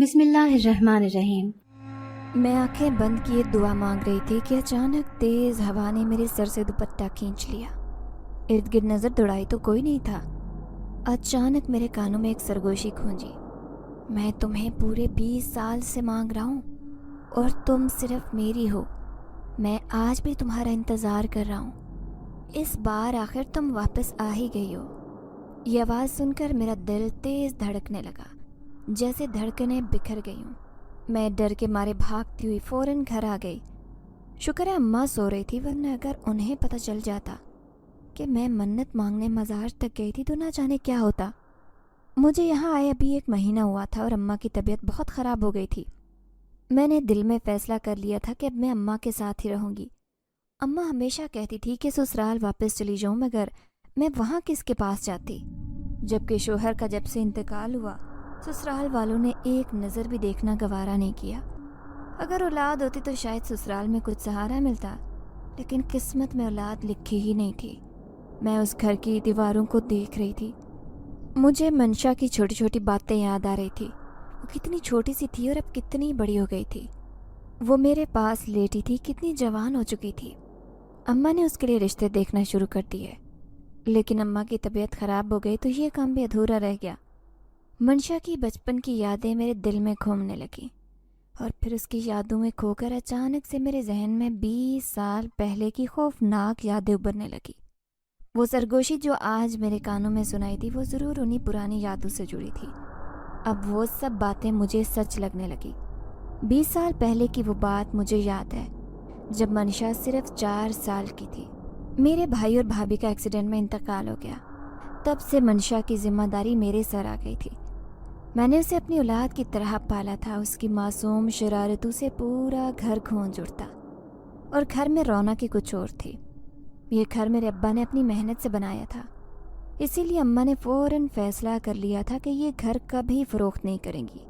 بسم اللہ الرحمن الرحیم۔ میں آنکھیں بند کیے دعا مانگ رہی تھی کہ اچانک تیز ہوا نے میرے سر سے دوپٹہ کھینچ لیا۔ ارد گرد نظر دوڑائی تو کوئی نہیں تھا۔ اچانک میرے کانوں میں ایک سرگوشی گونجی، میں تمہیں پورے 20 سال سے مانگ رہا ہوں اور تم صرف میری ہو۔ میں آج بھی تمہارا انتظار کر رہا ہوں۔ اس بار آخر تم واپس آ ہی گئی ہو۔ یہ آواز سن کر میرا دل تیز دھڑکنے لگا، جیسے دھڑکنیں بکھر گئی ہوں۔ میں ڈر کے مارے بھاگتی ہوئی فوراً گھر آ گئی۔ شکر ہے اماں سو رہی تھی، ورنہ اگر انہیں پتہ چل جاتا کہ میں منت مانگنے مزار تک گئی تھی تو نہ جانے کیا ہوتا۔ مجھے یہاں آئے ابھی 1 مہینہ ہوا تھا اور اماں کی طبیعت بہت خراب ہو گئی تھی۔ میں نے دل میں فیصلہ کر لیا تھا کہ اب میں اماں کے ساتھ ہی رہوں گی۔ اماں ہمیشہ کہتی تھی کہ سسرال واپس چلی جاؤں، مگر میں وہاں کس کے پاس جاتی؟ جبکہ شوہر کا جب سے انتقال ہوا، سسرال والوں نے ایک نظر بھی دیکھنا گوارا نہیں کیا۔ اگر اولاد ہوتی تو شاید سسرال میں کچھ سہارا ملتا، لیکن قسمت میں اولاد لکھی ہی نہیں تھی۔ میں اس گھر کی دیواروں کو دیکھ رہی تھی۔ مجھے منشا کی چھوٹی چھوٹی باتیں یاد آ رہی تھی۔ وہ کتنی چھوٹی سی تھی اور اب کتنی بڑی ہو گئی تھی۔ وہ میرے پاس لیٹی تھی، کتنی جوان ہو چکی تھی۔ اماں نے اس کے لیے رشتے دیکھنا شروع کر دیے، لیکن اماں کی طبیعت خراب ہو گئی تو یہ کام بھی ادھورا رہ گیا۔ منشا کی بچپن کی یادیں میرے دل میں گھومنے لگیں، اور پھر اس کی یادوں میں کھو کر اچانک سے میرے ذہن میں 20 سال پہلے کی خوفناک یادیں ابھرنے لگی۔ وہ سرگوشی جو آج میرے کانوں میں سنائی تھی، وہ ضرور انہی پرانی یادوں سے جڑی تھی۔ اب وہ سب باتیں مجھے سچ لگنے لگی۔ 20 سال پہلے کی وہ بات مجھے یاد ہے، جب منشا صرف 4 سال کی تھی۔ میرے بھائی اور بھابھی کا ایکسیڈنٹ میں انتقال ہو گیا۔ تب سے منشا کی ذمہ داری میرے سر آ گئی تھی۔ میں نے اسے اپنی اولاد کی طرح پالا تھا۔ اس کی معصوم شرارتوں سے پورا گھر گھونج اٹھتا، اور گھر میں رونق ہی کچھ اور تھی۔ یہ گھر میرے ابا نے اپنی محنت سے بنایا تھا، اسی لیے اماں نے فوراً فیصلہ کر لیا تھا کہ یہ گھر کبھی فروخت نہیں کریں گی،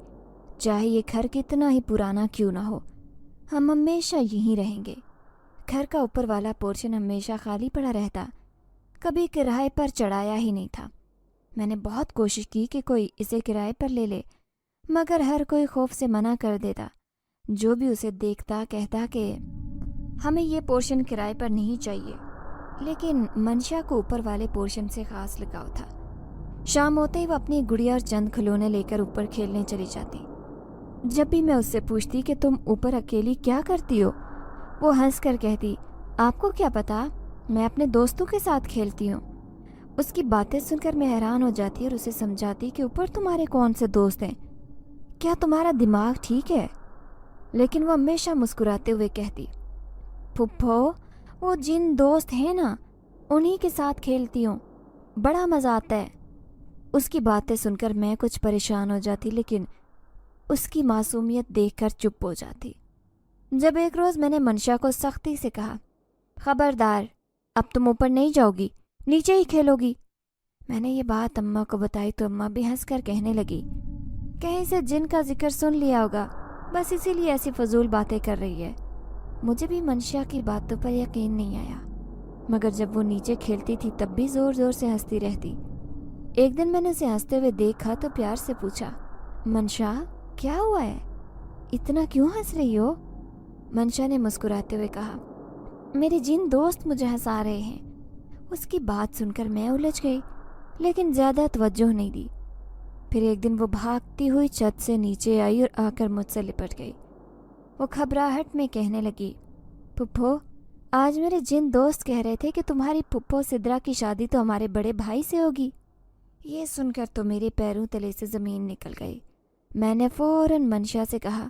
چاہے یہ گھر کتنا ہی پرانا کیوں نہ ہو۔ ہم ہمیشہ یہیں رہیں گے۔ گھر کا اوپر والا پورشن ہمیشہ خالی پڑا رہتا، کبھی کرائے پر چڑھایا ہی نہیں تھا۔ میں نے بہت کوشش کی کہ کوئی اسے کرائے پر لے لے، مگر ہر کوئی خوف سے منع کر دیتا۔ جو بھی اسے دیکھتا کہتا کہ ہمیں یہ پورشن کرائے پر نہیں چاہیے۔ لیکن منشا کو اوپر والے پورشن سے خاص لگاؤ تھا۔ شام ہوتے ہی وہ اپنی گڑیا اور چند کھلونے لے کر اوپر کھیلنے چلی جاتی۔ جب بھی میں اس سے پوچھتی کہ تم اوپر اکیلی کیا کرتی ہو، وہ ہنس کر کہتی، آپ کو کیا پتا، میں اپنے دوستوں کے ساتھ کھیلتی ہوں۔ اس کی باتیں سن کر میں حیران ہو جاتی اور اسے سمجھاتی کہ اوپر تمہارے کون سے دوست ہیں، کیا تمہارا دماغ ٹھیک ہے؟ لیکن وہ ہمیشہ مسکراتے ہوئے کہتی، پھپھو وہ جن دوست ہیں نا، انہی کے ساتھ کھیلتی ہوں، بڑا مزہ آتا ہے۔ اس کی باتیں سن کر میں کچھ پریشان ہو جاتی، لیکن اس کی معصومیت دیکھ کر چپ ہو جاتی۔ جب ایک روز میں نے منشا کو سختی سے کہا، خبردار، اب تم اوپر نہیں جاؤ گی، نیچے ہی کھیلو گی۔ میں نے یہ بات اماں کو بتائی تو اماں بھی ہنس کر کہنے لگی، کہیں سے جن کا ذکر سن لیا ہوگا، بس اسی لیے ایسی فضول باتیں کر رہی ہے۔ مجھے بھی منشا کی باتوں پر یقین نہیں آیا، مگر جب وہ نیچے کھیلتی تھی تب بھی زور زور سے ہنستی رہتی۔ ایک دن میں نے اسے ہنستے ہوئے دیکھا تو پیار سے پوچھا، منشا کیا ہوا ہے، اتنا کیوں ہنس رہی ہو؟ منشا نے مسکراتے ہوئے کہا، میرے جن دوست مجھے ہنسا رہے ہیں۔ اس کی بات سن کر میں الجھ گئی، لیکن زیادہ توجہ نہیں دی۔ پھر ایک دن وہ بھاگتی ہوئی چھت سے نیچے آئی اور آ کر مجھ سے لپٹ گئی۔ وہ گھبراہٹ میں کہنے لگی، پھپھو آج میرے جن دوست کہہ رہے تھے کہ تمہاری پھپھو سدرا کی شادی تو ہمارے بڑے بھائی سے ہوگی۔ یہ سن کر تو میرے پیروں تلے سے زمین نکل گئی۔ میں نے فوراً منشا سے کہا،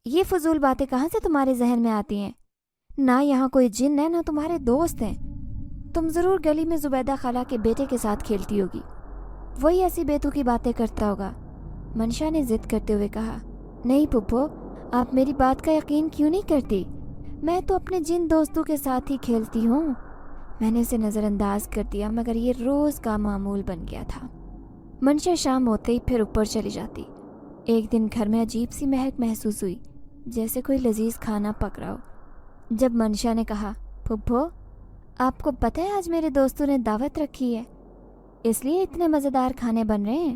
یہ فضول باتیں کہاں سے تمہارے ذہن میں آتی ہیں؟ نہ یہاں کوئی جن ہے نہ تمہارے دوست ہیں۔ تم ضرور گلی میں زبیدہ خالہ کے بیٹے کے ساتھ کھیلتی ہوگی، وہی ایسی بیتو کی باتیں کرتا ہوگا۔ منشا نے ضد کرتے ہوئے کہا، نہیں پھپھو، آپ میری بات کا یقین کیوں نہیں کرتی؟ میں تو اپنے جن دوستوں کے ساتھ ہی کھیلتی ہوں۔ میں نے اسے نظر انداز کر دیا، مگر یہ روز کا معمول بن گیا تھا۔ منشا شام ہوتے ہی پھر اوپر چلی جاتی۔ ایک دن گھر میں عجیب سی مہک محسوس ہوئی، جیسے کوئی لذیذ کھانا پک رہا ہو۔ جب منشا نے کہا، پھپھو آپ کو پتہ ہے آج میرے دوستوں نے دعوت رکھی ہے، اس لیے اتنے مزیدار کھانے بن رہے ہیں۔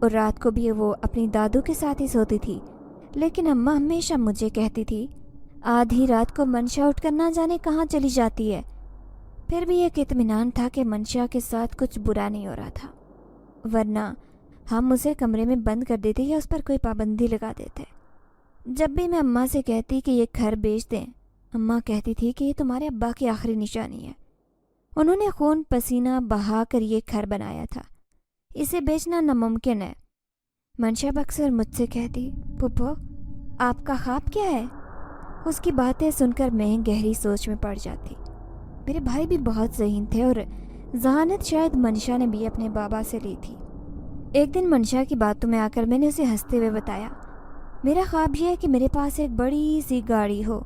اور رات کو بھی وہ اپنی دادو کے ساتھ ہی سوتی تھی، لیکن اماں ہمیشہ مجھے کہتی تھی آدھی رات کو منشا اٹھ کر نہ جانے کہاں چلی جاتی ہے۔ پھر بھی ایک اطمینان تھا کہ منشا کے ساتھ کچھ برا نہیں ہو رہا تھا، ورنہ ہم اسے کمرے میں بند کر دیتے یا اس پر کوئی پابندی لگا دیتے۔ جب بھی میں اماں سے کہتی کہ یہ گھر بیچ دیں، اماں کہتی تھی کہ یہ تمہارے ابا کی آخری نشانی ہے، انہوں نے خون پسینہ بہا کر یہ گھر بنایا تھا، اسے بیچنا ناممکن ہے۔ منشا اکثر مجھ سے کہتی، پھپھو آپ کا خواب کیا ہے؟ اس کی باتیں سن کر میں گہری سوچ میں پڑ جاتی۔ میرے بھائی بھی بہت ذہین تھے اور ذہانت شاید منشا نے بھی اپنے بابا سے لی تھی۔ ایک دن منشا کی باتوں میں آ کر میں نے اسے ہنستے ہوئے بتایا، میرا خواب یہ ہے کہ میرے پاس ایک بڑی سی گاڑی ہو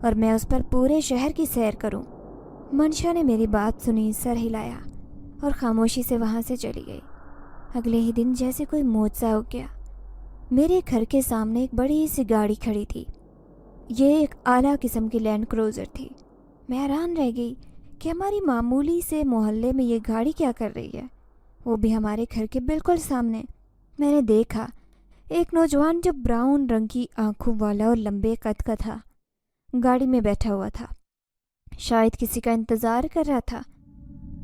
اور میں اس پر پورے شہر کی سیر کروں۔ منشا نے میری بات سنی، سر ہلایا اور خاموشی سے وہاں سے چلی گئی۔ اگلے ہی دن جیسے کوئی معجزہ ہو گیا، میرے گھر کے سامنے ایک بڑی سی گاڑی کھڑی تھی۔ یہ ایک اعلیٰ قسم کی لینڈ کروزر تھی۔ میں حیران رہ گئی کہ ہماری معمولی سے محلے میں یہ گاڑی کیا کر رہی ہے، وہ بھی ہمارے گھر کے بالکل سامنے۔ میں نے دیکھا ایک نوجوان جو براؤن رنگ کی آنکھوں والا اور لمبے قد کا تھا، گاڑی میں بیٹھا ہوا تھا، شاید کسی کا انتظار کر رہا تھا۔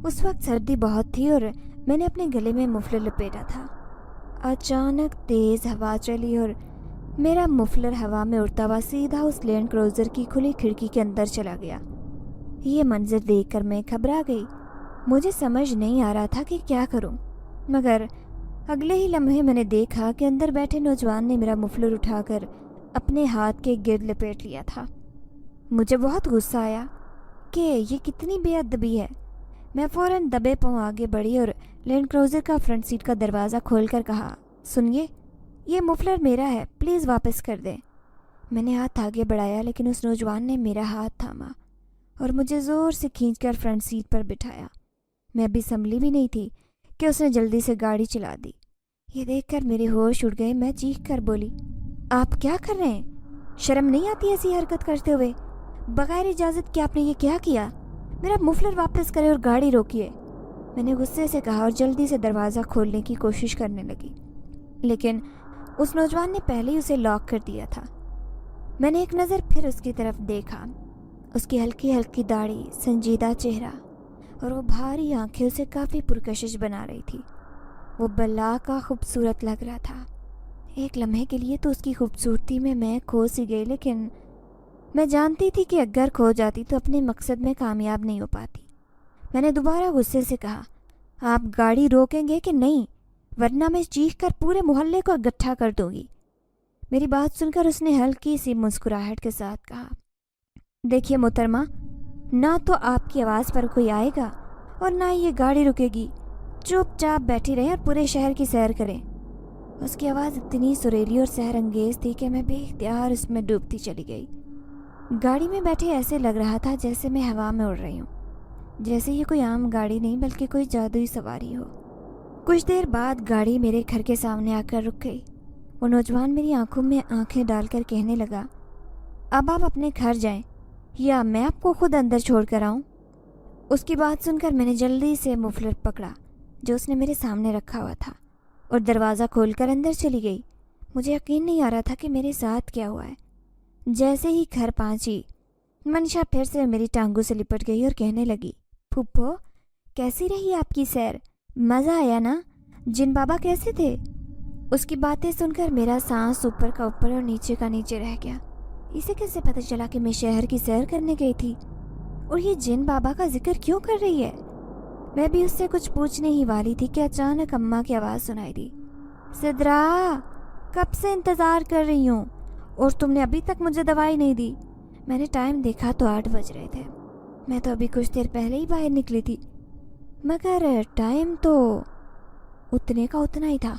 اس وقت سردی بہت تھی اور میں نے اپنے گلے میں مفلر لپیٹا تھا۔ اچانک تیز ہوا چلی اور میرا مفلر ہوا میں اڑتا ہوا سیدھا اس لینڈ کروزر کی کھلی کھڑکی کے اندر چلا گیا۔ یہ منظر دیکھ کر میں گھبرا گئی، مجھے سمجھ نہیں آ رہا تھا کہ کیا کروں، مگر اگلے ہی لمحے میں نے دیکھا کہ اندر بیٹھے نوجوان نے میرا مفلر اٹھا کر اپنے ہاتھ کے گرد لپیٹ لیا تھا۔ مجھے بہت غصہ آیا کہ یہ کتنی بے ادبی ہے۔ میں فوراً دبے پاؤں آگے بڑھی اور لینڈ کروزر کا فرنٹ سیٹ کا دروازہ کھول کر کہا، سنیے، یہ مفلر میرا ہے، پلیز واپس کر دیں۔ میں نے ہاتھ آگے بڑھایا لیکن اس نوجوان نے میرا ہاتھ تھاما اور مجھے زور سے کھینچ کر فرنٹ سیٹ پر بٹھایا۔ میں ابھی سنبھلی بھی نہیں تھی کہ اس نے جلدی سے گاڑی چلا دی۔ یہ دیکھ کر میرے ہوش اڑ گئے۔ میں چیخ کر بولی، آپ کیا کر رہے ہیں؟ شرم نہیں آتی ایسی حرکت کرتے ہوئے؟ بغیر اجازت کے آپ نے یہ کیا کیا؟ میرا مفلر واپس کرے اور گاڑی روکیے۔ میں نے غصے سے کہا اور جلدی سے دروازہ کھولنے کی کوشش کرنے لگی، لیکن اس نوجوان نے پہلے ہی اسے لاک کر دیا تھا۔ میں نے ایک نظر پھر اس کی طرف دیکھا۔ اس کی ہلکی ہلکی داڑھی، سنجیدہ چہرہ اور وہ بھاری آنکھیں اسے کافی پرکشش بنا رہی تھی۔ وہ بلا کا خوبصورت لگ رہا تھا۔ ایک لمحے کے لیے تو اس کی خوبصورتی میں کھو سی گئی، لیکن میں جانتی تھی کہ اگر کھو جاتی تو اپنے مقصد میں کامیاب نہیں ہو پاتی۔ میں نے دوبارہ غصے سے کہا، آپ گاڑی روکیں گے کہ نہیں، ورنہ میں چیخ کر پورے محلے کو اکٹھا کر دوں گی۔ میری بات سن کر اس نے ہلکی سی مسکراہٹ کے ساتھ کہا، دیکھیے محترمہ، نہ تو آپ کی آواز پر کوئی آئے گا اور نہ ہی یہ گاڑی رکے گی، چپ چاپ بیٹھی رہیں اور پورے شہر کی سیر کریں۔ اس کی آواز اتنی سریلی اور سحر انگیز تھی کہ میں بے اختیار اس میں ڈوبتی چلی گئی۔ گاڑی میں بیٹھے ایسے لگ رہا تھا جیسے میں ہوا میں اڑ رہی ہوں، جیسے یہ کوئی عام گاڑی نہیں بلکہ کوئی جادوئی سواری ہو۔ کچھ دیر بعد گاڑی میرے گھر کے سامنے آ کر رک گئی۔ وہ نوجوان میری آنکھوں میں آنکھیں ڈال کر کہنے لگا، اب آپ اپنے گھر جائیں یا میں آپ کو خود اندر چھوڑ کر آؤں؟ اس کی بات سن کر میں نے جلدی سے مفلر پکڑا جو اس نے میرے سامنے رکھا ہوا تھا اور دروازہ کھول کر اندر چلی گئی۔ مجھے یقین نہیں آ رہا تھا کہ میرے ساتھ کیا ہوا ہے۔ جیسے ہی گھر پہنچی، منشا پھر سے میری ٹانگوں سے لپٹ گئی اور کہنے لگی، پھپھو کیسی رہی آپ کی سیر؟ مزہ آیا نا؟ جن بابا کیسے تھے؟ اس کی باتیں سن کر میرا سانس اوپر کا اوپر اور نیچے کا نیچے رہ گیا۔ اسے کیسے پتہ چلا کہ میں شہر کی سیر کرنے گئی تھی؟ اور یہ جن بابا کا ذکر کیوں کر رہی ہے؟ میں بھی اس سے کچھ پوچھنے ہی والی تھی کہ اچانک اماں کی آواز سنائی دی، سدرا کب سے انتظار کر رہی ہوں اور تم نے ابھی تک مجھے دوائی نہیں دی۔ میں نے ٹائم دیکھا تو 8 بج رہے تھے۔ میں تو ابھی کچھ دیر پہلے ہی باہر نکلی تھی، مگر ٹائم تو اتنے کا اتنا ہی تھا۔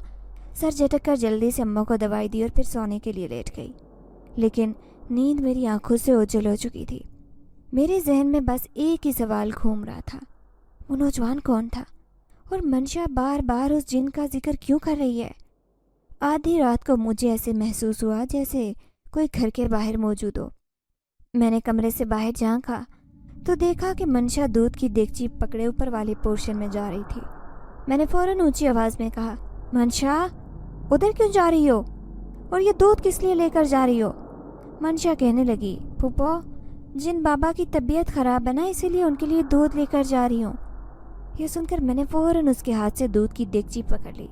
سر جھٹک کر جلدی سے اماں کو دوائی دی اور پھر سونے کے لیے لیٹ گئی، لیکن نیند میری آنکھوں سے اوجھل ہو چکی تھی۔ میرے ذہن میں بس ایک ہی سوال گھوم رہا تھا، وہ نوجوان کون تھا اور منشا بار بار اس جن کا ذکر کیوں کر رہی ہے؟ آدھی رات کو مجھے ایسے محسوس ہوا جیسے کوئی گھر کے باہر موجود ہو۔ میں نے کمرے سے باہر جھانکا تو دیکھا کہ منشا دودھ کی دیگچی پکڑے اوپر والے پورشن میں جا رہی تھی۔ میں نے فوراً اونچی آواز میں کہا، منشا ادھر کیوں جا رہی ہو؟ اور یہ دودھ کس لیے لے کر جا رہی ہو؟ منشا کہنے لگی پھپھو جن بابا کی طبیعت خراب ہے نا اسی لیے ان کے لیے دودھ لے کر جا رہی ہوں۔ یہ سن کر میں نے فوراً اس کے ہاتھ سے دودھ کی دیگچی پکڑ لی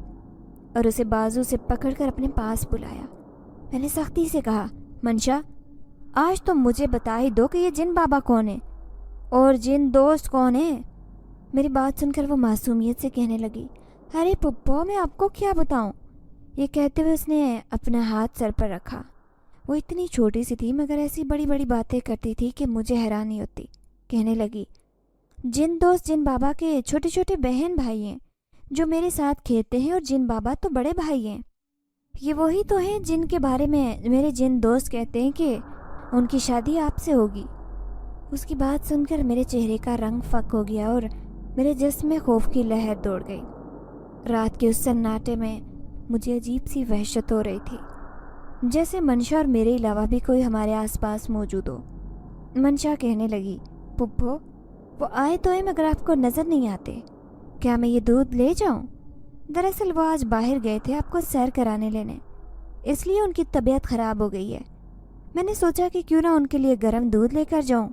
اور اسے بازو سے پکڑ کر اپنے پاس بلایا۔ میں نے سختی سے کہا منشا آج تم مجھے بتا ہی دو کہ یہ جن بابا کون ہے اور جن دوست کون ہے؟ میری بات سن کر وہ معصومیت سے کہنے لگی ارے پھپھو میں آپ کو کیا بتاؤں؟ یہ کہتے ہوئے اس نے اپنا ہاتھ سر پر رکھا۔ وہ اتنی چھوٹی سی تھی مگر ایسی بڑی بڑی باتیں کرتی تھی کہ مجھے حیرانی ہوتی۔ کہنے لگی جن دوست جن بابا کے چھوٹے چھوٹے بہن بھائی ہیں جو میرے ساتھ کھیلتے ہیں اور جن بابا تو بڑے بھائی ہیں۔ یہ وہی تو ہیں جن کے بارے میں میرے جن دوست کہتے ہیں کہ ان کی شادی آپ سے ہوگی۔ اس کی بات سن کر میرے چہرے کا رنگ فک ہو گیا اور میرے جسم میں خوف کی لہر دوڑ گئی۔ رات کے اس سناٹے میں مجھے عجیب سی وحشت ہو رہی تھی، جیسے منشا اور میرے علاوہ بھی کوئی ہمارے آس پاس موجود ہو۔ منشا کہنے لگی پھپھو وہ آئے تو ہیں مگر آپ کو نظر نہیں آتے، کیا میں یہ دودھ لے جاؤں؟ دراصل وہ آج باہر گئے تھے آپ کو سیر کرانے لینے، اس لیے ان کی طبیعت خراب ہو گئی ہے۔ میں نے سوچا کہ کیوں نہ ان کے لیے گرم دودھ لے کر جاؤں۔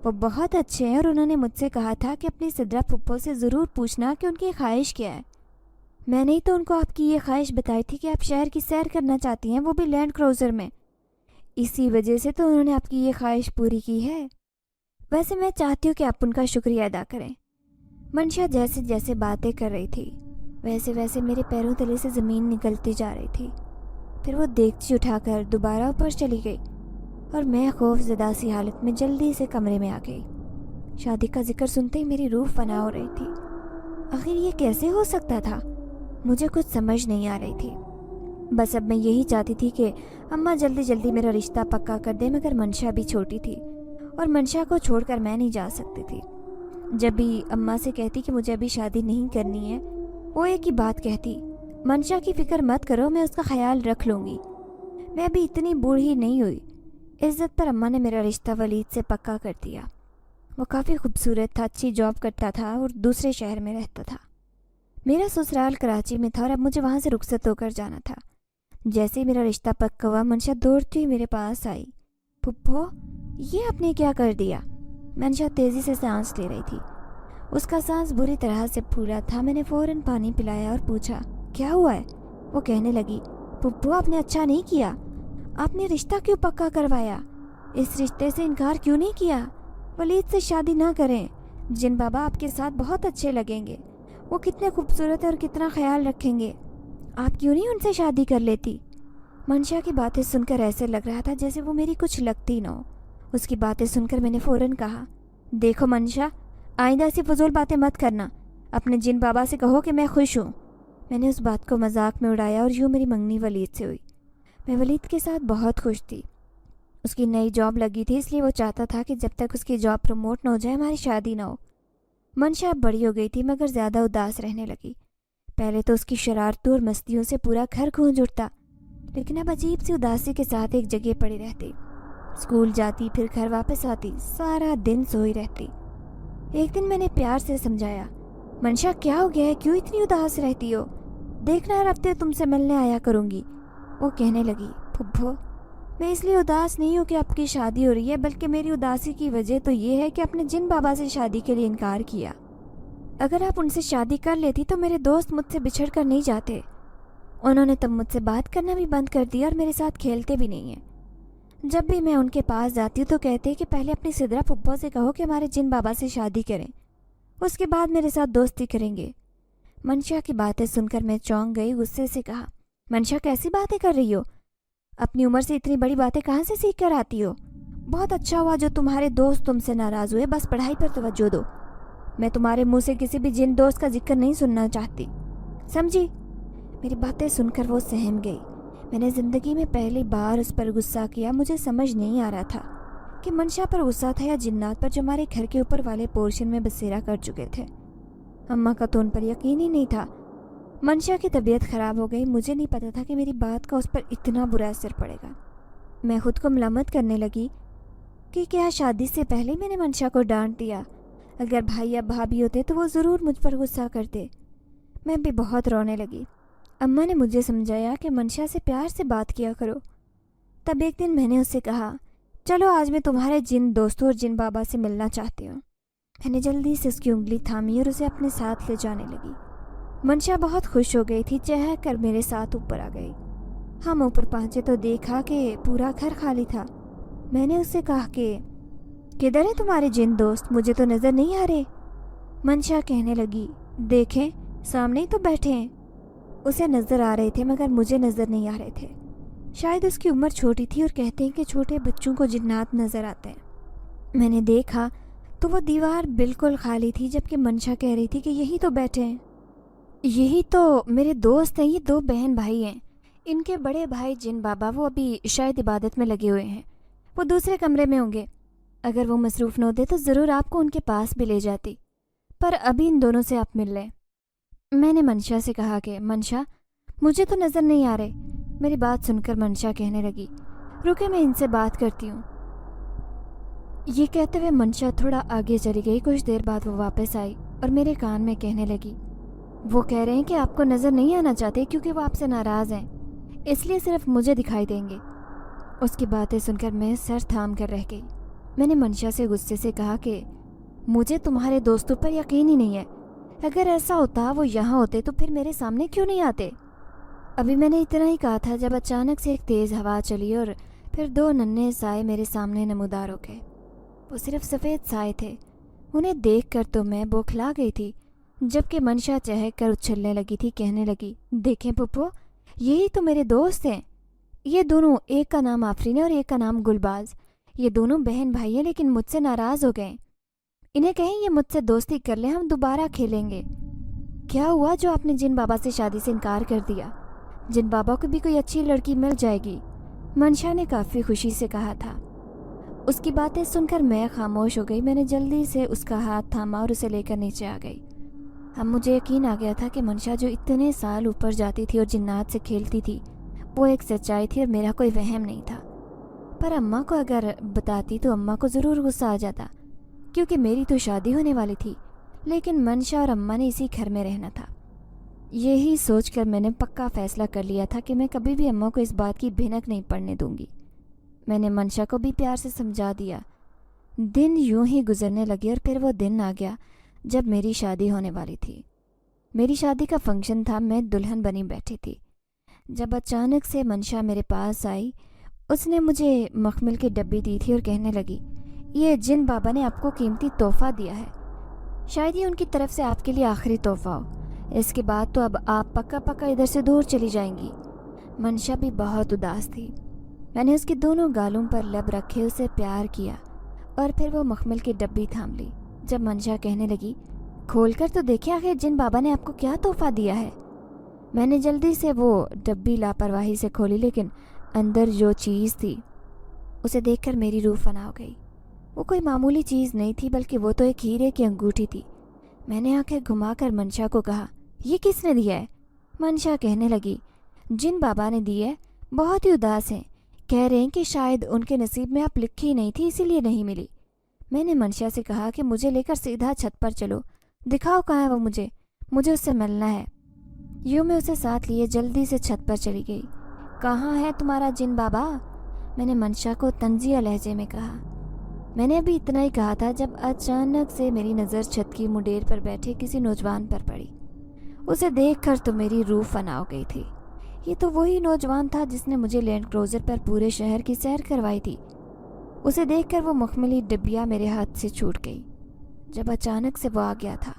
وہ بہت اچھے ہیں اور انہوں نے مجھ سے کہا تھا کہ اپنی سدرا پھپھو سے ضرور پوچھنا کہ ان کی خواہش کیا ہے۔ میں نے ہی تو ان کو آپ کی یہ خواہش بتائی تھی کہ آپ شہر کی سیر کرنا چاہتی ہیں، وہ بھی لینڈ کروزر میں، اسی وجہ سے تو انہوں نے آپ کی یہ خواہش پوری کی ہے۔ ویسے میں چاہتی ہوں کہ آپ ان کا شکریہ ادا کریں۔ منشا جیسے جیسے باتیں کر رہی تھی ویسے ویسے میرے پیروں تلے سے زمین نکلتی جا رہی تھی۔ پھر وہ دیگچی اٹھا کر دوبارہ اوپر چلی گئی اور میں خوف زدہ سی حالت میں جلدی سے کمرے میں آ گئی۔ شادی کا ذکر سنتے ہی میری روح فنا ہو رہی تھی۔ آخر یہ کیسے ہو سکتا تھا؟ مجھے کچھ سمجھ نہیں آ رہی تھی۔ بس اب میں یہی چاہتی تھی کہ اماں جلدی جلدی میرا رشتہ پکا کر دے، مگر منشا بھی چھوٹی تھی اور منشا کو چھوڑ کر میں نہیں جا سکتی تھی۔ جب بھی اماں سے کہتی کہ مجھے ابھی شادی نہیں کرنی ہے، وہ ایک ہی بات کہتی منشا کی فکر مت کرو، میں اس کا خیال رکھ لوں گی۔ میں ابھی اتنی بوڑھی نہیں ہوئی۔ عزت پر اماں نے میرا رشتہ ولید سے پکا کر دیا۔ وہ کافی خوبصورت تھا، اچھی جاب کرتا تھا اور دوسرے شہر میں رہتا تھا۔ میرا سسرال کراچی میں تھا اور اب مجھے وہاں سے رخصت ہو کر جانا تھا۔ جیسے ہی میرا رشتہ پکا ہوا منشا دوڑتی ہوئی میرے پاس آئی۔ پھپھو یہ آپ نے کیا کر دیا؟ منشا تیزی سے سانس لے رہی تھی، اس کا سانس بری طرح سے پھولا تھا۔ میں نے فوراً پانی پلایا اور پوچھا کیا ہوا ہے؟ وہ کہنے لگی پھپھو آپ نے اچھا نہیں کیا، آپ نے رشتہ کیوں پکا کروایا؟ اس رشتے سے انکار کیوں نہیں کیا؟ ولید سے شادی نہ کریں، جن بابا آپ کے ساتھ بہت اچھے لگیں گے، وہ کتنے خوبصورت اور کتنا خیال رکھیں گے، آپ کیوں نہیں ان سے شادی کر لیتی؟ منشا کی باتیں سن کر ایسے لگ رہا تھا جیسے وہ میری کچھ لگتی نہ ہو۔ اس کی باتیں سن کر میں نے فوراً کہا دیکھو منشا آئندہ ایسی فضول باتیں مت کرنا، اپنے جن بابا سے کہو کہ میں خوش ہوں۔ میں نے اس بات کو مذاق میں اڑایا اور یوں میری منگنی ولید سے ہوئی۔ میں ولید کے ساتھ بہت خوش تھی۔ اس کی نئی جاب لگی تھی، اس لیے وہ چاہتا تھا کہ جب تک اس کی جاب پروموٹ نہ ہو جائے ہماری شادی نہ ہو۔ منشا اب بڑی ہو گئی تھی مگر زیادہ اداس رہنے لگی۔ پہلے تو اس کی شرارتوں اور مستیوں سے پورا گھر گونج اٹھتا، لیکن اب عجیب سی اداسی کے ساتھ ایک جگہ پڑی رہتی۔ اسکول جاتی پھر گھر واپس آتی، سارا دن سوئی رہتی۔ ایک دن میں نے پیار سے سمجھایا منشا کیا ہو گیا ہے، کیوں اتنی اداس رہتی ہو؟ دیکھنا ہر ہفتے تم سے ملنے آیا کروں گی۔ وہ کہنے لگی پھپھو میں اس لیے اداس نہیں ہوں کہ آپ کی شادی ہو رہی ہے، بلکہ میری اداسی کی وجہ تو یہ ہے کہ آپ نے جن بابا سے شادی کے لیے انکار کیا۔ اگر آپ ان سے شادی کر لیتی تو میرے دوست مجھ سے بچھڑ کر نہیں جاتے۔ انہوں نے تب مجھ سے بات کرنا بھی بند کر دیا اور میرے ساتھ کھیلتے بھی نہیں ہیں۔ جب بھی میں ان کے پاس جاتی ہوں تو کہتے ہیں کہ پہلے اپنی سدرا پھپھو سے کہو کہ ہمارے جن بابا سے شادی کریں، اس کے بعد میرے ساتھ دوستی کریں گے۔ منشا کی باتیں سن کر میں چونک گئی، غصے سے کہا منشا کیسی باتیں کر رہی ہو؟ اپنی عمر سے اتنی بڑی باتیں کہاں سے سیکھ کر آتی ہو؟ بہت اچھا ہوا جو تمہارے دوست تم سے ناراض ہوئے، بس پڑھائی پر توجہ دو۔ میں تمہارے منہ سے کسی بھی جن دوست کا ذکر نہیں سننا چاہتی، سمجھی؟ میری باتیں سن کر وہ سہم گئی۔ میں نے زندگی میں پہلی بار اس پر غصہ کیا۔ مجھے سمجھ نہیں آ رہا تھا کہ منشا پر غصہ تھا یا جنات پر جو ہمارے گھر کے اوپر والے پورشن میں بسیرا کر چکے تھے۔ اماں کا تو ان پر یقین ہی نہیں تھا۔ منشا کی طبیعت خراب ہو گئی، مجھے نہیں پتا تھا کہ میری بات کا اس پر اتنا برا اثر پڑے گا۔ میں خود کو ملامت کرنے لگی کہ کیا شادی سے پہلے میں نے منشا کو ڈانٹ دیا؟ اگر بھائی یا بھابھی ہوتے تو وہ ضرور مجھ پر غصہ کرتے۔ میں بھی بہت رونے لگی۔ اماں نے مجھے سمجھایا کہ منشا سے پیار سے بات کیا کرو۔ تب ایک دن میں نے اس سے کہا، چلو آج میں تمہارے جن دوستوں اور جن بابا سے ملنا چاہتی ہوں۔ میں نے جلدی سے اس کی انگلی تھامی اور اسے اپنے ساتھ لے جانے لگی۔ منشا بہت خوش ہو گئی تھی، چہک کر میرے ساتھ اوپر آ گئی۔ ہم اوپر پہنچے تو دیکھا کہ پورا گھر خالی تھا۔ میں نے اس سے کہا کہ کدھر ہیں تمہارے جن دوست، مجھے تو نظر نہیں آ رہے۔ منشا کہنے لگی، دیکھیں سامنے ہی تو بیٹھے ہیں۔ اسے نظر آ رہے تھے مگر مجھے نظر نہیں آ رہے تھے۔ شاید اس کی عمر چھوٹی تھی اور کہتے ہیں کہ چھوٹے بچوں کو جنات نظر آتے ہیں۔ میں نے دیکھا تو وہ دیوار بالکل خالی تھی، جبکہ منشا کہہ رہی تھی کہ یہی تو بیٹھے ہیں، یہی تو میرے دوست ہیں، یہ 2 بہن بھائی ہیں۔ ان کے بڑے بھائی جن بابا وہ ابھی شاید عبادت میں لگے ہوئے ہیں، وہ دوسرے کمرے میں ہوں گے۔ اگر وہ مصروف نہ ہوتے تو ضرور آپ کو ان کے پاس بھی لے جاتی، پر ابھی ان دونوں سے آپ مل لیں۔ میں نے منشا سے کہا کہ منشا مجھے تو نظر نہیں آ رہے۔ میری بات سن کر منشا کہنے لگی، رکے میں ان سے بات کرتی ہوں۔ یہ کہتے ہوئے منشا تھوڑا آگے چلی گئی۔ کچھ دیر بعد وہ واپس آئی اور میرے کان میں کہنے لگی، وہ کہہ رہے ہیں کہ آپ کو نظر نہیں آنا چاہتے کیونکہ وہ آپ سے ناراض ہیں، اس لیے صرف مجھے دکھائی دیں گے۔ اس کی باتیں سن کر میں سر تھام کر رہ گئی۔ میں نے منشا سے غصے سے کہا کہ مجھے تمہارے دوستوں پر یقین ہی نہیں ہے، اگر ایسا ہوتا وہ یہاں ہوتے تو پھر میرے سامنے کیوں نہیں آتے؟ ابھی میں نے اتنا ہی کہا تھا جب اچانک سے ایک تیز ہوا چلی اور پھر 2 ننھے سائے میرے سامنے نمودار ہو گئے۔ وہ صرف سفید سائے تھے۔ انہیں دیکھ کر تو میں بوکھلا گئی تھی، جبکہ منشا چہک کر اچھلنے لگی تھی، کہنے لگی، دیکھیں پپو، یہی تو میرے دوست ہیں۔ یہ دونوں، ایک کا نام آفرین ہے اور ایک کا نام گلباز، یہ دونوں بہن بھائی ہیں لیکن مجھ سے ناراض ہو گئے۔ انہیں کہیں یہ مجھ سے دوستی کر لیں، ہم دوبارہ کھیلیں گے۔ کیا ہوا جو آپ نے جن بابا سے شادی سے انکار کر دیا؟ جن بابا کو بھی کوئی اچھی لڑکی مل جائے گی، منشا نے کافی خوشی سے کہا تھا۔ اس کی باتیں سن کر میں خاموش ہو گئی۔ میں نے جلدی سے اس کا ہاتھ تھاما اور اسے لے کر نیچے آ گئی۔ اب مجھے یقین آ گیا تھا کہ منشا جو اتنے سال اوپر جاتی تھی اور جنات سے کھیلتی تھی، وہ ایک سچائی تھی اور میرا کوئی وہم نہیں تھا۔ پر اماں کو اگر بتاتی تو اماں کو ضرور غصہ آ جاتا، کیونکہ میری تو شادی ہونے والی تھی، لیکن منشا اور اماں نے اسی گھر میں رہنا تھا۔ یہی سوچ کر میں نے پکا فیصلہ کر لیا تھا کہ میں کبھی بھی اماں کو اس بات کی بھنک نہیں پڑنے دوں گی۔ میں نے منشا کو بھی پیار سے سمجھا دیا۔ دن یوں ہی گزرنے لگے اور پھر وہ دن آ گیا جب میری شادی ہونے والی تھی۔ میری شادی کا فنکشن تھا، میں دلہن بنی بیٹھی تھی جب اچانک سے منشا میرے پاس آئی۔ اس نے مجھے مخمل کی ڈبی دی تھی اور کہنے لگی، یہ جن بابا نے آپ کو قیمتی تحفہ دیا ہے، شاید یہ ان کی طرف سے آپ کے لیے آخری تحفہ ہو، اس کے بعد تو اب آپ پکا پکا ادھر سے دور چلی جائیں گی۔ منشا بھی بہت اداس تھی۔ میں نے اس کے دونوں گالوں پر لب رکھے اسے پیار کیا اور پھر وہ مخمل کی ڈبی تھام لی۔ جب منشا کہنے لگی، کھول کر تو دیکھیں آخر جن بابا نے آپ کو کیا تحفہ دیا ہے۔ میں نے جلدی سے وہ ڈبی لاپرواہی سے کھولی، لیکن اندر جو چیز تھی اسے دیکھ کر میری روح فنا ہو گئی۔ وہ کوئی معمولی چیز نہیں تھی بلکہ وہ تو ایک ہیرے کی انگوٹھی تھی۔ میں نے آنکھیں گھما کر منشا کو کہا، یہ کس نے دیا ہے؟ منشا کہنے لگی، جن بابا نے دی ہے، بہت ہی اداس ہیں، کہہ رہے ہیں کہ شاید ان کے نصیب میں آپ لکھی نہیں تھی اسی لیے نہیں ملی۔ میں نے منشا سے کہا کہ مجھے لے کر سیدھا چھت پر چلو، دکھاؤ کہاں ہے وہ، مجھے اس سے ملنا ہے۔ یوں میں اسے ساتھ لیے جلدی سے چھت پر چلی گئی۔ کہاں ہے تمہارا جن بابا؟ میں نے منشا کو طنزیہ لہجے میں کہا۔ میں نے ابھی اتنا ہی کہا تھا جب اچانک سے میری نظر چھت کی منڈیر پر بیٹھے کسی نوجوان پر پڑی۔ اسے دیکھ کر تو میری روح فنا ہو گئی تھی۔ یہ تو وہی نوجوان تھا جس نے مجھے لینڈ کروزر پر پورے شہر کی سیر کروائی تھی۔ اسے دیکھ کر وہ مخملی ڈبیا میرے ہاتھ سے چھوٹ گئی جب اچانک سے وہ آ گیا تھا۔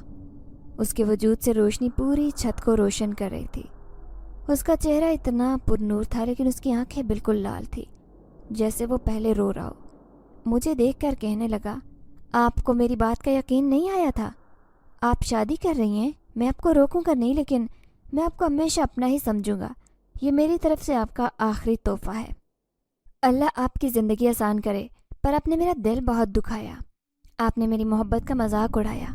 اس کے وجود سے روشنی پوری چھت کو روشن کر رہی تھی۔ اس کا چہرہ اتنا پر نور تھا لیکن اس کی آنکھیں بالکل لال تھی، جیسے وہ پہلے رو رہا ہو۔ مجھے دیکھ کر کہنے لگا، آپ کو میری بات کا یقین نہیں آیا تھا؟ آپ شادی کر رہی ہیں، میں آپ کو روکوں گا نہیں، لیکن میں آپ کو ہمیشہ اپنا ہی سمجھوں گا۔ یہ میری طرف سے آپ کا آخری تحفہ ہے۔ اللہ آپ کی زندگی آسان کرے، پر آپ نے میرا دل بہت دکھایا، آپ نے میری محبت کا مذاق اڑایا۔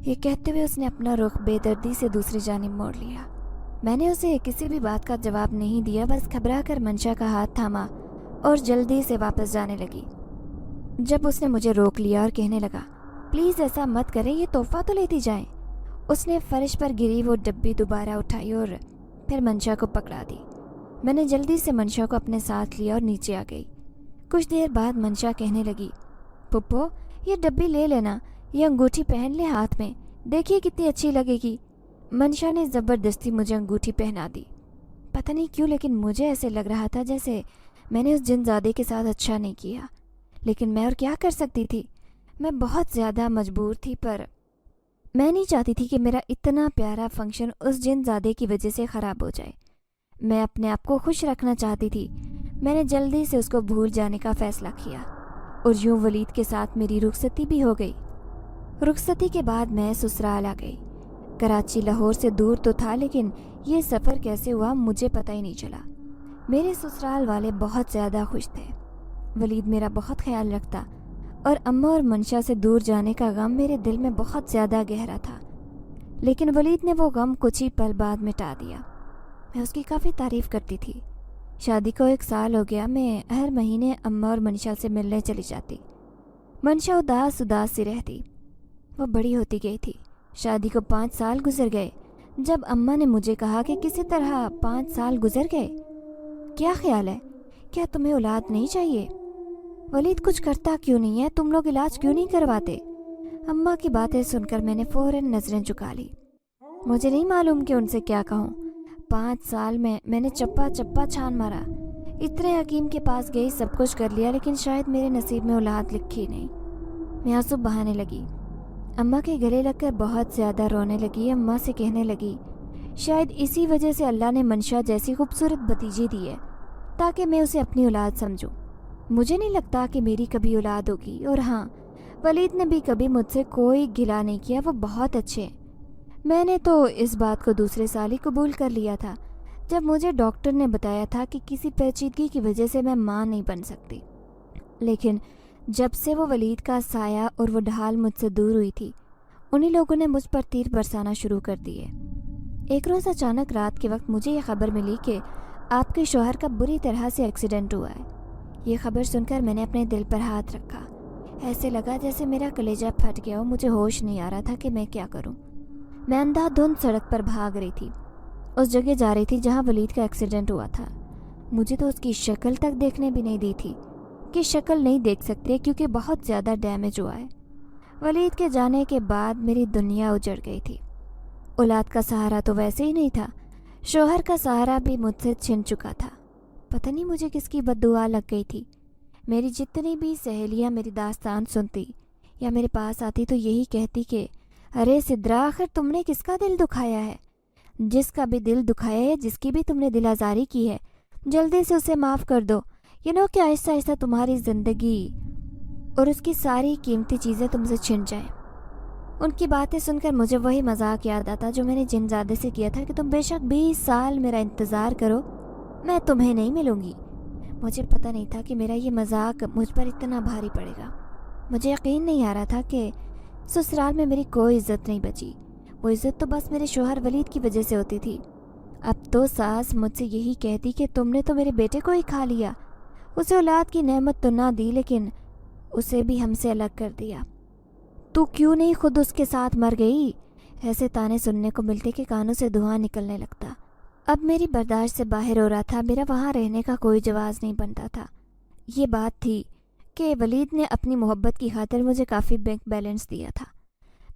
یہ کہتے ہوئے اس نے اپنا رخ بے دردی سے دوسری جانب موڑ لیا۔ میں نے اسے کسی بھی بات کا جواب نہیں دیا، بس گھبرا کر منشا کا ہاتھ تھاما اور جلدی سے واپس جانے لگی۔ جب اس نے مجھے روک لیا اور کہنے لگا، پلیز ایسا مت کریں، یہ تحفہ تو لیتی جائیں۔ اس نے فرش پر گری وہ ڈبی دوبارہ اٹھائی اور پھر منشا کو پکڑا دی۔ میں نے جلدی سے منشا کو اپنے ساتھ لیا اور نیچے آ گئی۔ کچھ دیر بعد منشا کہنے لگی، پپو یہ ڈبی لے لینا، یہ انگوٹھی پہن لے ہاتھ میں، دیکھیے کتنی اچھی لگے گی۔ منشا نے زبردستی مجھے انگوٹھی پہنا دی۔ پتہ نہیں کیوں لیکن مجھے ایسے لگ رہا تھا جیسے میں نے اس جن زادے کے ساتھ اچھا نہیں کیا، لیکن میں اور کیا کر سکتی تھی؟ میں بہت زیادہ مجبور تھی، پر میں نہیں چاہتی تھی کہ میرا اتنا پیارا فنکشن اس جن زادے کی وجہ سے خراب ہو جائے۔ میں اپنے آپ کو خوش رکھنا چاہتی تھی۔ میں نے جلدی سے اس کو بھول جانے کا فیصلہ کیا اور یوں ولید کے ساتھ میری رخصتی بھی ہو گئی۔ رخصتی کے بعد میں سسرال آ گئی۔ کراچی لاہور سے دور تو تھا لیکن یہ سفر کیسے ہوا مجھے پتہ ہی نہیں چلا۔ میرے سسرال والے بہت زیادہ خوش تھے۔ ولید میرا بہت خیال رکھتا اور اماں اور منشا سے دور جانے کا غم میرے دل میں بہت زیادہ گہرا تھا، لیکن ولید نے وہ غم کچھ ہی پل بعد مٹا دیا۔ میں اس کی کافی تعریف کرتی تھی۔ شادی کو 1 سال ہو گیا، میں ہر مہینے اماں اور منشا سے ملنے چلی جاتی۔ منشا اداس سی رہتی، وہ بڑی ہوتی گئی تھی۔ شادی کو 5 سال گزر گئے۔ جب اماں نے مجھے کہا کہ کسی طرح 5 سال گزر گئے، کیا خیال ہے، کیا تمہیں اولاد نہیں چاہیے؟ ولید کچھ کرتا کیوں نہیں ہے، تم لوگ علاج کیوں نہیں کرواتے؟ اماں کی باتیں سن کر میں نے فوراً نظریں جھکا لی۔ مجھے نہیں معلوم کہ ان سے کیا کہوں۔ 5 سال میں نے چپا چپا چھان مارا، اتنے حکیم کے پاس گئی، سب کچھ کر لیا، لیکن شاید میرے نصیب میں اولاد لکھی نہیں۔ میں آنسو بہانے لگی، اماں کے گلے لگ کر بہت زیادہ رونے لگی۔ اماں سے کہنے لگی، شاید اسی وجہ سے اللہ نے منشا جیسی خوبصورت بھتیجی دی ہے تاکہ میں اسے اپنی اولاد سمجھوں۔ مجھے نہیں لگتا کہ میری کبھی اولاد ہوگی، اور ہاں، ولید نے بھی کبھی مجھ سے کوئی گلہ نہیں کیا، وہ بہت اچھے ہیں۔ میں نے تو اس بات کو دوسرے سال ہی قبول کر لیا تھا جب مجھے ڈاکٹر نے بتایا تھا کہ کسی پیچیدگی کی وجہ سے میں ماں نہیں بن سکتی، لیکن جب سے وہ ولید کا سایہ اور وہ ڈھال مجھ سے دور ہوئی تھی، انہی لوگوں نے مجھ پر تیر برسانا شروع کر دیے۔ ایک روز اچانک رات کے وقت مجھے یہ خبر ملی کہ آپ کے شوہر کا بری طرح سے ایکسیڈنٹ ہوا ہے۔ یہ خبر سن کر میں نے اپنے دل پر ہاتھ رکھا۔ ایسے لگا جیسے میرا کلیجہ پھٹ گیا ہو، مجھے ہوش نہیں آ رہا تھا کہ میں کیا کروں۔ میں اندھا دھند سڑک پر بھاگ رہی تھی، اس جگہ جا رہی تھی جہاں ولید کا ایکسیڈنٹ ہوا تھا۔ مجھے تو اس کی شکل تک دیکھنے بھی نہیں دی تھی کہ شکل نہیں دیکھ سکتے کیونکہ بہت زیادہ ڈیمیج ہوا ہے۔ ولید کے جانے کے بعد میری دنیا اجڑ گئی تھی۔ اولاد کا سہارا تو ویسے ہی نہیں تھا، شوہر کا سہارا بھی مجھ سے چھن چکا تھا۔ پتہ نہیں مجھے کس کی بد دعا لگ گئی تھی۔ میری جتنی بھی سہیلیاں میری داستان سنتی یا میرے پاس آتی تو یہی کہتی کہ ارے سدرا، آخر تم نے کس کا دل دکھایا ہے؟ جس کا بھی دل دکھایا ہے، جس کی بھی تم نے دل آزاری کی ہے، جلدی سے اسے معاف کر دو، کہ آہستہ آہستہ تمہاری زندگی اور اس کی ساری قیمتی چیزیں تم سے چھن جائیں۔ ان کی باتیں سن کر مجھے وہی مذاق یاد آتا جو میں نے جن زادے سے کیا تھا کہ تم بے شک 20 سال میرا انتظار کرو، میں تمہیں نہیں ملوں گی۔ مجھے پتہ نہیں تھا کہ میرا یہ مذاق مجھ پر اتنا بھاری پڑے گا۔ مجھے یقین نہیں آ رہا تھا کہ سسرال میں میری کوئی عزت نہیں بچی۔ وہ عزت تو بس میرے شوہر ولید کی وجہ سے ہوتی تھی۔ اب تو ساس مجھ سے یہی کہتی کہ تم نے تو میرے بیٹے کو ہی کھا لیا، اسے اولاد کی نعمت تو نہ دی لیکن اسے بھی ہم سے الگ کر دیا۔ تو کیوں نہیں خود اس کے ساتھ مر گئی؟ ایسے تانے سننے کو ملتے کہ کانوں سے دھواں نکلنے لگتا۔ اب میری برداشت سے باہر ہو رہا تھا، میرا وہاں رہنے کا کوئی جواز نہیں بنتا تھا۔ یہ بات تھی کہ ولید نے اپنی محبت کی خاطر مجھے کافی بینک بیلنس دیا تھا۔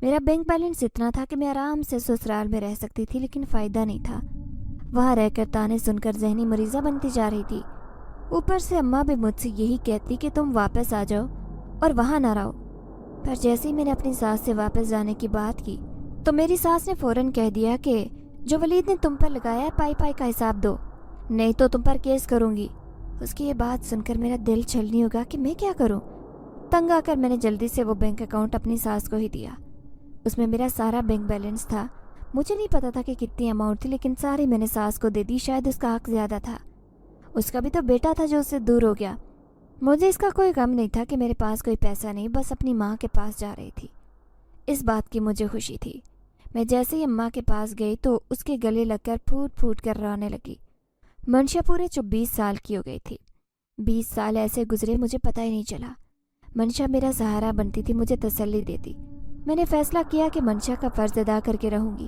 میرا بینک بیلنس اتنا تھا کہ میں آرام سے سسرال میں رہ سکتی تھی، لیکن فائدہ نہیں تھا۔ وہاں رہ کر تانے سن کر ذہنی مریضہ بنتی جا رہی تھی۔ اوپر سے اماں بھی مجھ سے یہی کہتی کہ تم واپس آ جاؤ اور وہاں نہ رہو۔ پر جیسے ہی میں نے اپنی ساس سے واپس جانے کی بات کی تو میری ساس نے فوراً کہہ دیا کہ جو ولید نے تم پر لگایا ہے پائی پائی کا حساب دو، نہیں تو تم پر کیس کروں گی۔ اس کی یہ بات سن کر میرا دل چھلنی ہوگا کہ میں کیا کروں۔ تنگ آ کر میں نے جلدی سے وہ بینک اکاؤنٹ اپنی ساس کو ہی دیا۔ اس میں میرا سارا بینک بیلنس تھا۔ مجھے نہیں پتا تھا کہ کتنی اماؤنٹ تھی، لیکن ساری میں نے ساس کو دے دی۔ شاید اس کا حق زیادہ تھا، اس کا بھی تو بیٹا تھا جو اس سے دور ہو گیا۔ مجھے اس کا کوئی غم نہیں تھا کہ میرے پاس کوئی پیسہ نہیں، بس اپنی ماں کے پاس جا رہی تھی۔ اس بات کی مجھے خوشی تھی۔ میں جیسے ہی اماں کے پاس گئی تو اس کے گلے لگ کر پھوٹ پھوٹ کر رونے لگی۔ منشا پورے 24 سال کی ہو گئی تھی۔ 20 سال ایسے گزرے مجھے پتہ ہی نہیں چلا۔ منشا میرا سہارا بنتی تھی، مجھے تسلی دیتی۔ میں نے فیصلہ کیا کہ منشا کا فرض ادا کر کے رہوں گی۔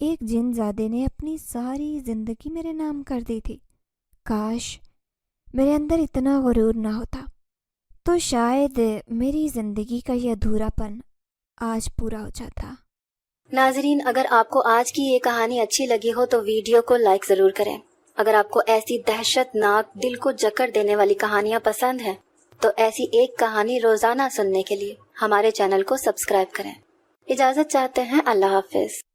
ایک جن زادے نے اپنی ساری زندگی میرے نام کر دی تھی۔ کاش میرے اندر اتنا غرور نہ ہوتا تو شاید میری زندگی کا یہ ادھورا پن آج پورا ہو جاتا۔ ناظرین، اگر آپ کو آج کی یہ کہانی اچھی لگی ہو تو ویڈیو کو لائک ضرور کریں۔ اگر آپ کو ایسی دہشت ناک دل کو جکڑ دینے والی کہانیاں پسند ہیں تو ایسی ایک کہانی روزانہ سننے کے لیے ہمارے چینل کو سبسکرائب کریں۔ اجازت چاہتے ہیں، اللہ حافظ۔